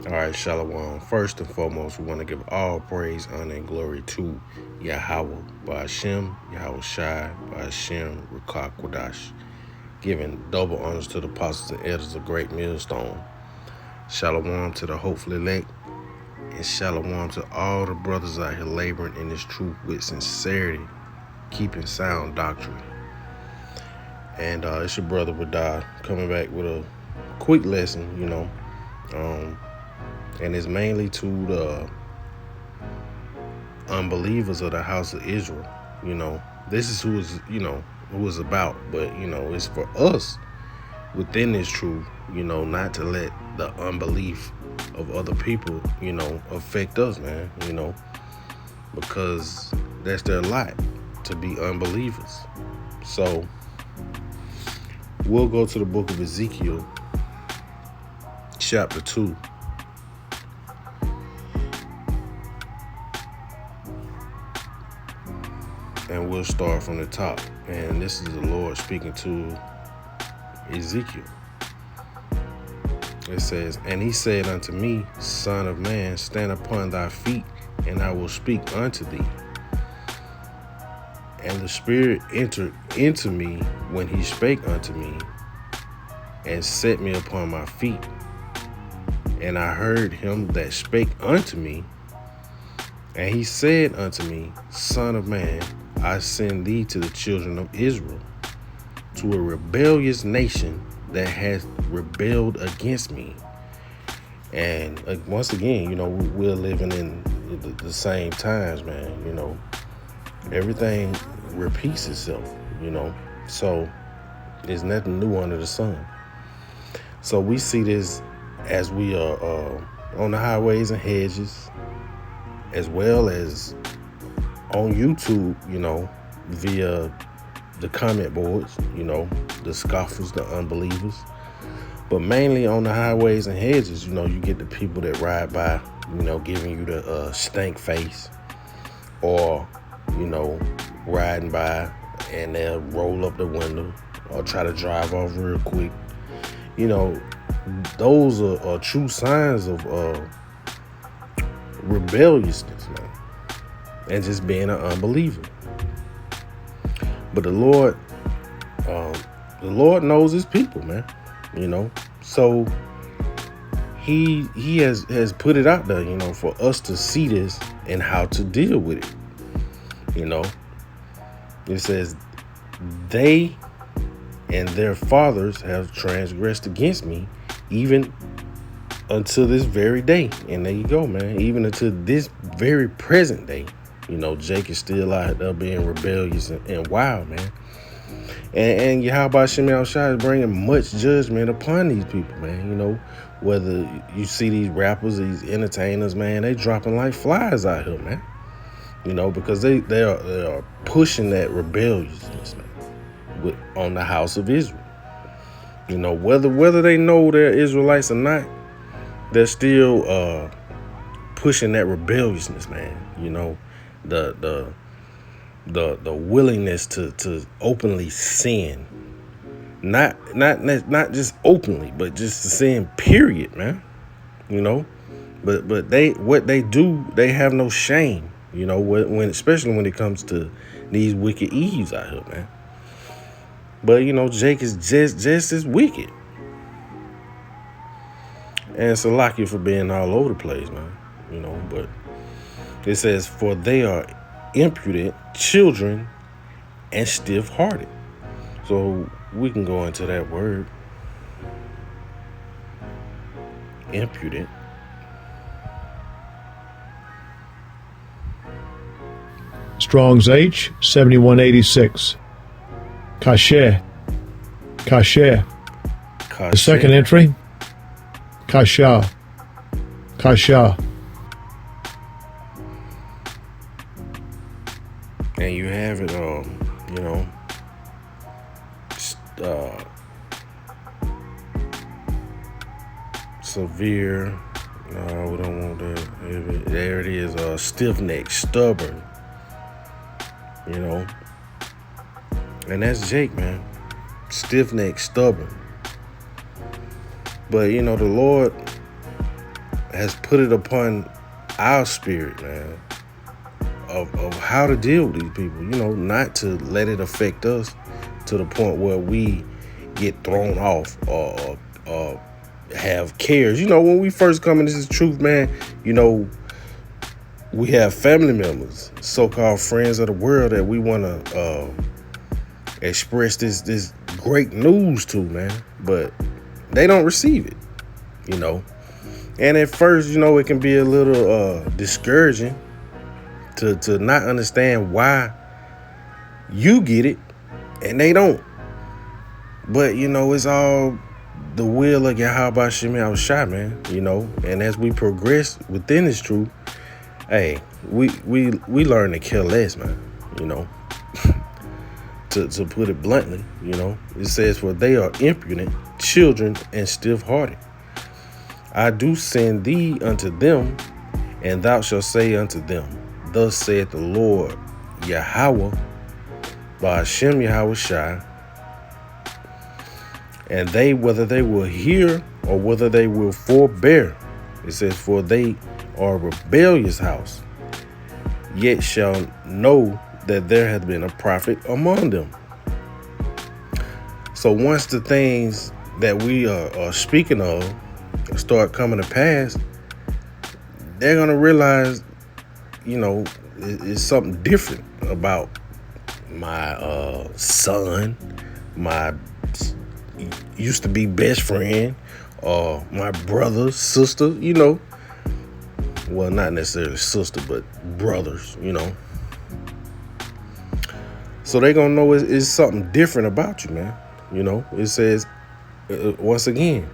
All right, Shalom. First and foremost, we want to give all praise, honor, and glory to Yahweh, Ba'ashem, Yahweh Shai, Ba'ashem, Ruach Kodash. Giving double honors to the apostles and elders of Great Millstone. Shalom to the hopeful elect, and shalom to all the brothers out here laboring in this truth with sincerity, keeping sound doctrine. And it's your brother Wadah coming back with a quick lesson, and it's mainly to the unbelievers of the house of Israel. This is who it's about, but it's for us within this truth, not to let the unbelief of other people, affect us, man, because that's their lot to be unbelievers. So we'll go to the book of Ezekiel, chapter 2. And we'll start from the top. And this is the Lord speaking to Ezekiel. It says, "And he said unto me, Son of man, stand upon thy feet, and I will speak unto thee. And the Spirit entered into me when he spake unto me, and set me upon my feet. And I heard him that spake unto me, and he said unto me, Son of man, I send thee to the children of Israel, to a rebellious nation that has rebelled against me." And once again, we're living in the same times, man. Everything repeats itself, so there's nothing new under the sun. So we see this as we are on the highways and hedges, as well as on YouTube, via the comment boards, the scoffers, the unbelievers. But mainly on the highways and hedges, you get the people that ride by, giving you the stank face, or, riding by and they'll roll up the window or try to drive off real quick. Those are true signs of rebelliousness, man, and just being an unbeliever. But the Lord knows his people, man. So he has put it out there, for us to see this and how to deal with it. It says, "They and their fathers have transgressed against me, even until this very day." And there you go, man. Even until this very present day, Jake is still out there being rebellious and wild, man. And Yahweh Shem Shai is bringing much judgment upon these people, man. Whether you see these rappers, these entertainers, man, they dropping like flies out here, man. Because they are pushing that rebelliousness, man, on the house of Israel. Whether they know they're Israelites or not, they're still pushing that rebelliousness, man. The willingness to openly sin, not just openly, but just to sin, period, man. But what they do, they have no shame. When especially when it comes to these wicked Eves out here, man. But Jake is just as wicked. And it's a lucky for being all over the place, man. But it says, "For they are impudent children and stiff-hearted." So we can go into that word, impudent. Strong's H 7186. Kasher. The second entry, Kasha. And you have it, severe. No, we don't want that. There it is. Stiff-necked, stubborn. And that's Jake, man. Stiff-necked, stubborn. But the Lord has put it upon our spirit, man, of how to deal with these people, not to let it affect us to the point where we get thrown off or have cares. When we first come into this truth, man, we have family members, so-called friends of the world, that we want to express this great news to, man, but they don't receive it, And at first, it can be a little discouraging to not understand why you get it and they don't. But, it's all the will of Yahweh Shem Yahushua, man, And as we progress within this truth, hey, we learn to care less, man, to put it bluntly, It says, for they are impudent children and stiff-hearted. I do send thee unto them, and thou shalt say unto them, thus saith the Lord Yahweh, by Hashem Yahushua, and they, whether they will hear or whether they will forbear, it says, for they are a rebellious house, yet shall know that there hath been a prophet among them. So once the things that we are speaking of start coming to pass, they're going to realize, it's something different about my son, my used to be best friend, or my brother, sister, well, not necessarily sister, but brothers, So they're going to know it's something different about you, man. It says, once again,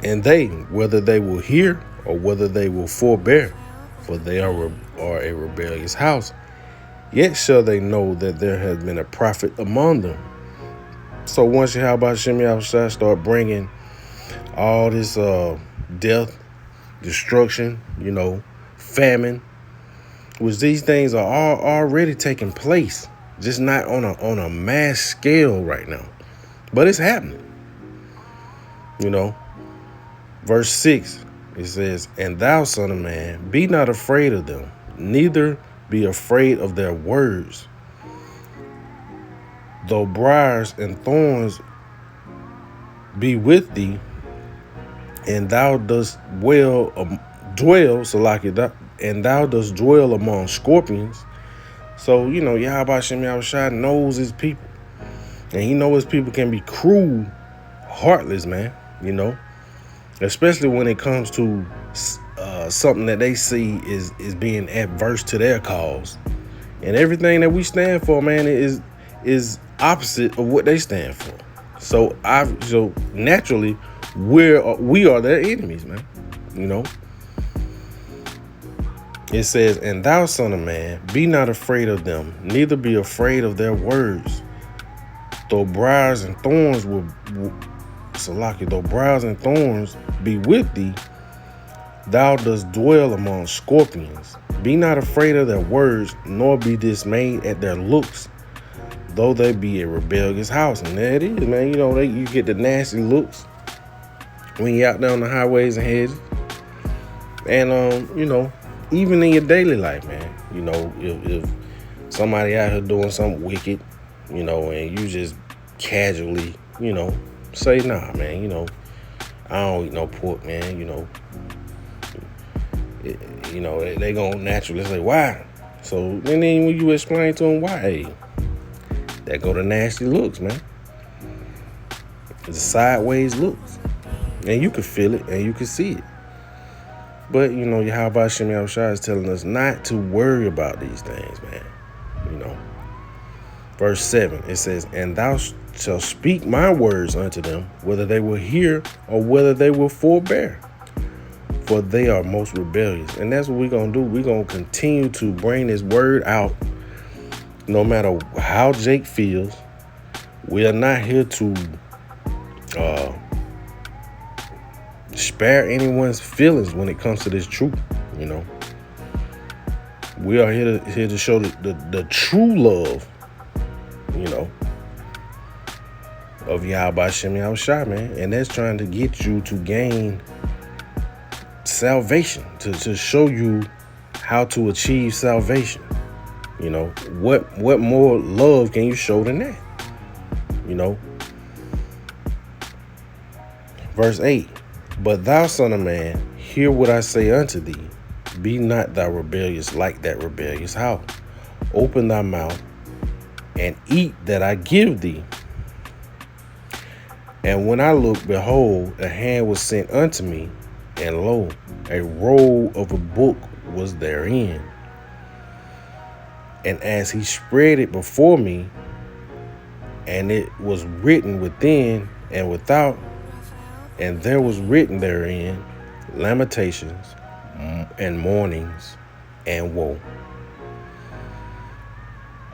and they, whether they will hear or whether they will forbear, for they are a rebellious house, yet shall they know that there has been a prophet among them. So once Yahweh Shem Yahushua start bringing all this death, destruction, famine, which these things are all already taking place, just not on a mass scale right now, but it's happening. Verse 6, it says, and thou, son of man, be not afraid of them, neither be afraid of their words. Though briars and thorns be with thee, and thou dost and thou dost dwell among scorpions. So, Yahweh Shem Yahushua knows his people. And he knows his people can be cruel, heartless, man, Especially when it comes to something that they see is being adverse to their cause. And everything that we stand for, man, is opposite of what they stand for. So naturally, we are their enemies, man. It says, and thou, son of man, be not afraid of them, neither be afraid of their words. Though briars and thorns be with thee, thou dost dwell among scorpions. Be not afraid of their words, nor be dismayed at their looks, though they be a rebellious house. And there it is, man. You get the nasty looks when you're out there on the highways and hedges. And, even in your daily life, man, if somebody out here doing something wicked, and you just casually, say, nah, man, I don't eat no pork, man, they gonna naturally say, why? So, and then when you explain to them why, hey, that go to nasty looks, man. It's sideways looks. And you can feel it and you can see it. But, Yahweh Shem Yahushua is telling us not to worry about these things, man. Verse 7, it says, and thou shalt speak my words unto them, whether they will hear or whether they will forbear. For they are most rebellious. And that's what we're going to do. We're going to continue to bring this word out no matter how Jake feels. We are not here to spare anyone's feelings when it comes to this truth. We are here to show the true love, of Yahweh Shem Yahushua, man. And that's trying to get you to gain salvation, to show you how to achieve salvation. You know, what more love can you show than that? You know. Verse 8. But thou, son of man, hear what I say unto thee. Be not thou rebellious like that rebellious house. Open thy mouth and eat that I give thee. And when I looked, behold, a hand was sent unto me, and lo, a roll of a book was therein. And as he spread it before me, and it was written within and without, and there was written therein lamentations and mournings and woe.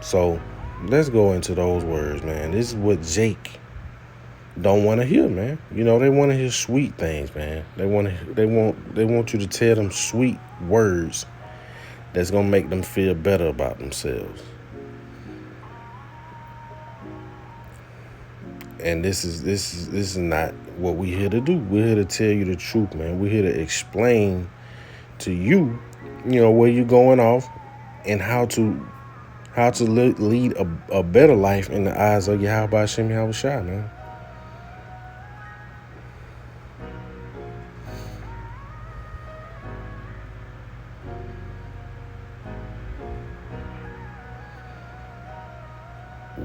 So let's go into those words, man. This is what Jake don't want to hear, man. You know, they want to hear sweet things, man. They want you to tell them sweet words that's gonna make them feel better about themselves. And this is not what we're here to do. We're here to tell you the truth, man. We're here to explain to you, you know, where you're going off and how to lead a better life in the eyes of Yahweh Hashem Yahweh Shai, man.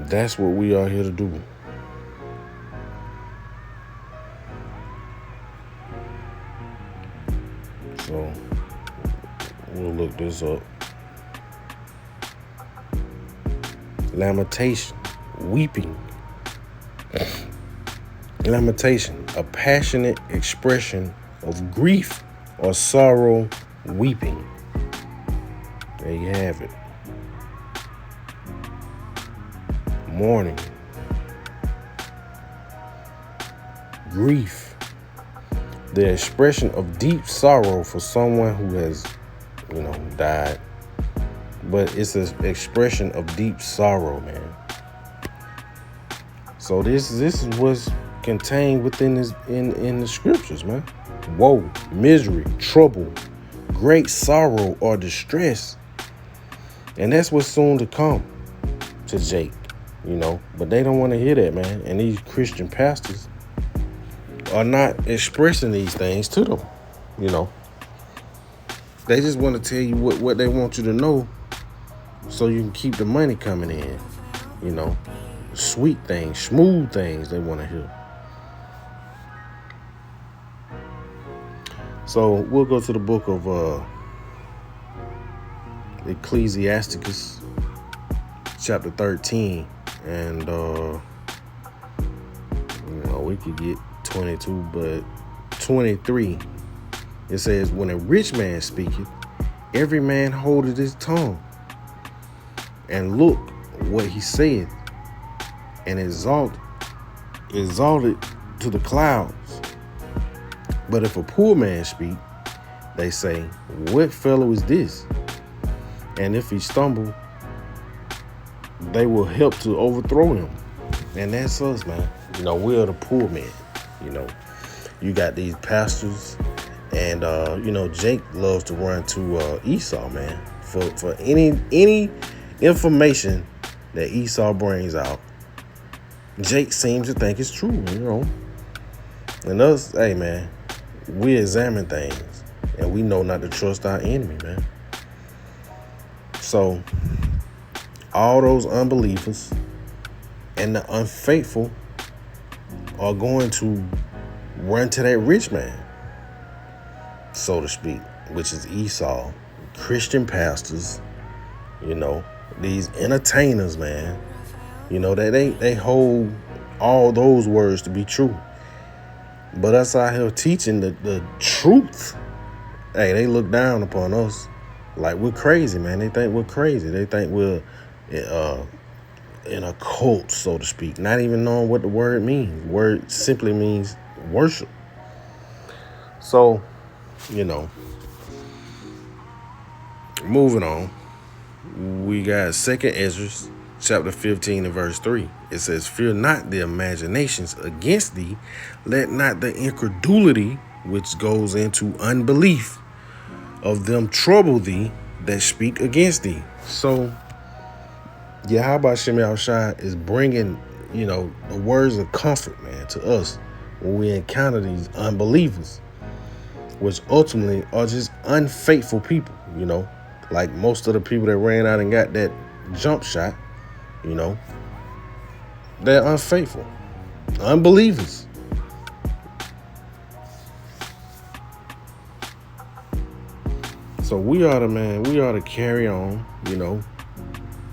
That's what we are here to do. So we'll look this up. Lamentation, weeping. Lamentation, a passionate expression of grief or sorrow, weeping. There you have it. Mourning, grief, the expression of deep sorrow for someone who has, you know, died. But it's an expression of deep sorrow, man. So this is what's contained within this in the scriptures, man. Woe, misery, trouble, great sorrow or distress. And that's what's soon to come to Jake, you know. But they don't want to hear that, man. And these Christian pastors are not expressing these things to them, you know. They just want to tell you what they want you to know so you can keep the money coming in, you know. Sweet things, smooth things they want to hear. So we'll go to the book of Ecclesiasticus, chapter 13, and you know, we could get 22, but 23, it says, when a rich man speaketh, every man holdeth his tongue, and look what he saith, and exalted to the clouds. But if a poor man speak, they say, what fellow is this? And if he stumble, they will help to overthrow him. And that's us, man. You know, we're the poor man. You know, you got these pastors, and you know, Jake loves to run to Esau, man, for any information that Esau brings out. Jake seems to think it's true, you know. And us, hey, man, we examine things, and we know not to trust our enemy, man. So all those unbelievers and the unfaithful are going to run to that rich man, so to speak, which is Esau. Christian pastors, you know, these entertainers, man, you know, that they hold all those words to be true. But us out here teaching the truth, hey, they look down upon us like we're crazy, man. They think we're crazy. They think we're in a cult, so to speak, not even knowing what the word means. Word simply means worship. So, you know, moving on, we got 2nd Ezra, chapter 15 and verse 3. It says, fear not the imaginations against thee, let not the incredulity which goes into unbelief, of them trouble thee that speak against thee. So, Yahweh Shem Yahushua is bringing, the words of comfort, man, to us when we encounter these unbelievers, which ultimately are just unfaithful people, like most of the people that ran out and got that jump shot, they're unfaithful, unbelievers. So we ought to carry on,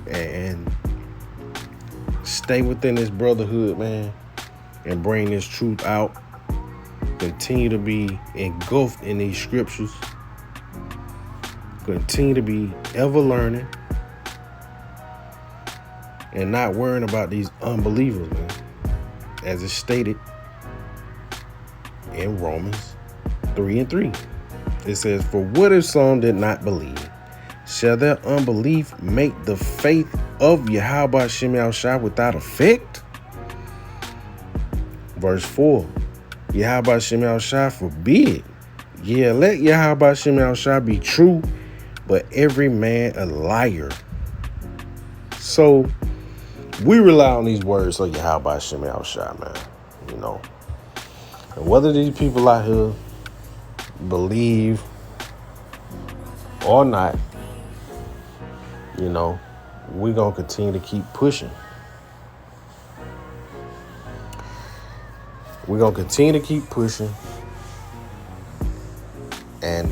and stay within this brotherhood, man, and bring this truth out. Continue to be engulfed in these scriptures. Continue to be ever learning and not worrying about these unbelievers, man. As it's stated in Romans 3:3. It says, "For what if some did not believe? Shall their unbelief make the faith of Yahweh Shem Yahushua without effect?" Verse 4. Yahweh Shem Yahushua forbid. Yeah, let Yahweh Shem Yahushua be true, but every man a liar. So we rely on these words of Yahweh Shem Yahushua, man. And whether these people out here believe or not, we're going to continue to keep pushing. We're going to continue to keep pushing and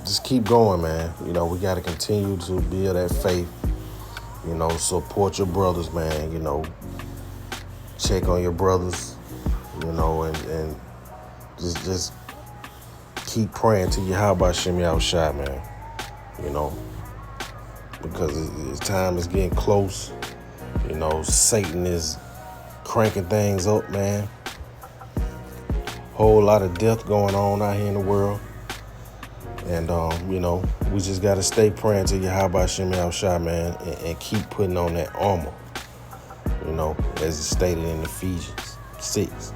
just keep going, man. We got to continue to build that faith, support your brothers, man, check on your brothers, and just keep praying to Yahweh Shem Yahushua, man, because time is getting close. Satan is cranking things up, man. Whole lot of death going on out here in the world. And, we just got to stay praying to Yahweh Shem Yahushua, man, and keep putting on that armor, as it's stated in Ephesians 6.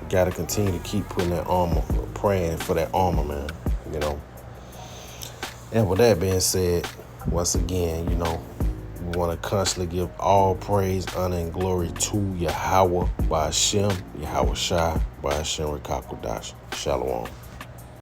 We got to continue to keep putting that armor, praying for that armor, man, And with that being said, once again, we want to constantly give all praise, honor, and glory to Yahweh by Hashem, Yahweh Shai, by Hashem Rekakodash. Shalom.